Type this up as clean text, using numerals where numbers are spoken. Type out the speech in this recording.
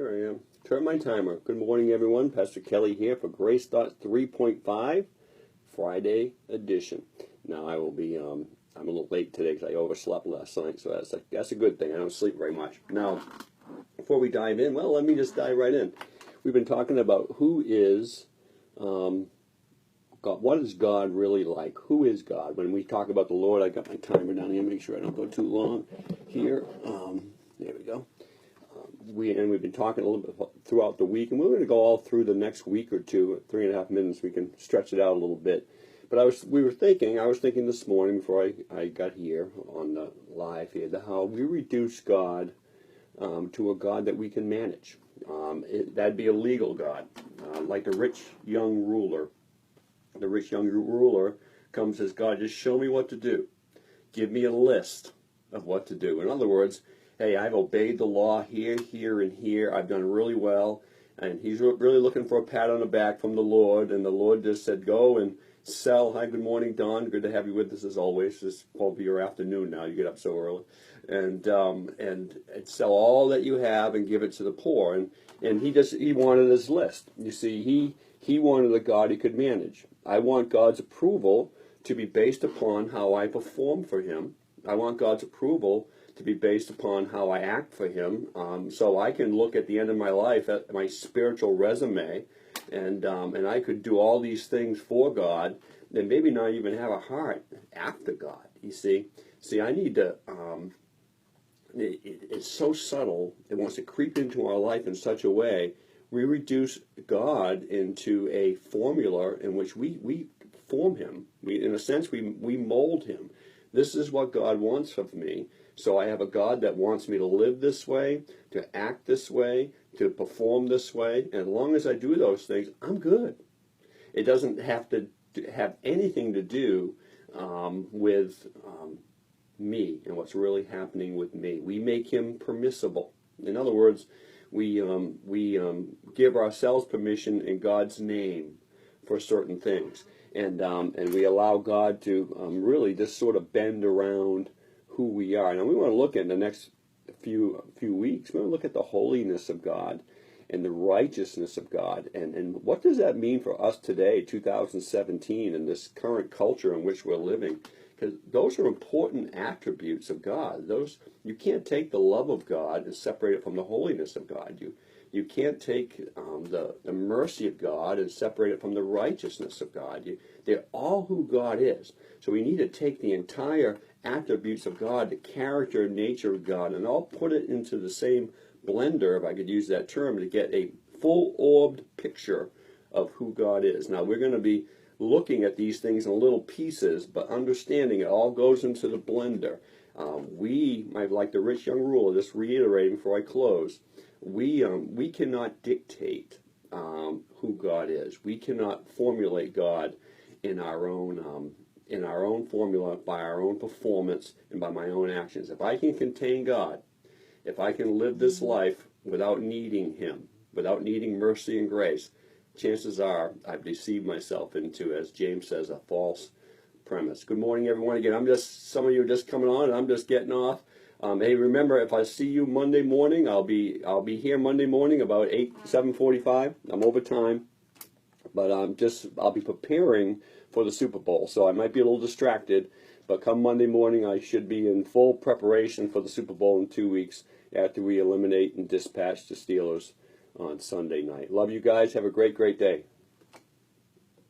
There I am. Turn my timer. Good morning, everyone. Pastor Kelley here for Gracethoughts 3.5, Friday edition. Now, I will be, I'm a little late today because I overslept last night, so that's a good thing. I don't sleep very much. Now, before we dive in, well, let me just dive right in. We've been talking about who is God. What is God really like? Who is God? When we talk about the Lord, I got my timer down here, make sure I don't go too long here. There we go. We've been talking a little bit throughout the week, and we're going to go all through the next week or two, 3.5 minutes. We can stretch it out a little bit. But I was thinking this morning before I got here on the live here, how we reduce God to a God that we can manage. That'd be a legal God, like the rich young ruler. The rich young ruler comes as God, just show me what to do. Give me a list of what to do. In other words, hey, I've obeyed the law here, here, and here. I've done really well. And he's really looking for a pat on the back from the Lord. And the Lord just said, go and sell. Hi, good morning, Don. Good to have you with us as always. This is probably your afternoon now. You get up so early. And sell all that you have and give it to the poor. And he wanted his list. You see, he wanted a God he could manage. I want God's approval to be based upon how I perform for him. I want God's approval to be based upon how I act for him, so I can look at the end of my life at my spiritual resume, and I could do all these things for God, and maybe not even have a heart after God. You see, I need to. It's so subtle. It wants to creep into our life in such a way. We reduce God into a formula in which we form him. In a sense, we mold him. This is what God wants of me. So I have a God that wants me to live this way, to act this way, to perform this way. And as long as I do those things, I'm good. It doesn't have to have anything to do with me and what's really happening with me. We make him permissible. In other words, we give ourselves permission in God's name for certain things. And we allow God to really just sort of bend around who we are. Now we want to look at in the next few weeks, we want to look at the holiness of God and the righteousness of God. And what does that mean for us today, 2017, in this current culture in which we're living? Because those are important attributes of God. You can't take the love of God and separate it from the holiness of God. You can't take the mercy of God and separate it from the righteousness of God. They're all who God is. So we need to take the entire attributes of God, the character and nature of God, and all put it into the same blender, if I could use that term, to get a full-orbed picture of who God is. Now, we're going to be looking at these things in little pieces, but understanding it all goes into the blender. Like the rich young ruler, just reiterating before I close, we cannot dictate who God is. We cannot formulate God in our own formula, by our own performance, and by my own actions. If I can contain God, if I can live this life without needing him, without needing mercy and grace, chances are I've deceived myself into, as James says, a false premise. Good morning, everyone. Again, some of you are just coming on, and I'm just getting off. Hey, remember, if I see you Monday morning, I'll be here Monday morning about 7:45. I'm over time, but I'll be preparing for the Super Bowl, so I might be a little distracted. But come Monday morning, I should be in full preparation for the Super Bowl in 2 weeks after we eliminate and dispatch the Steelers on Sunday night. Love you guys. Have a great, great day.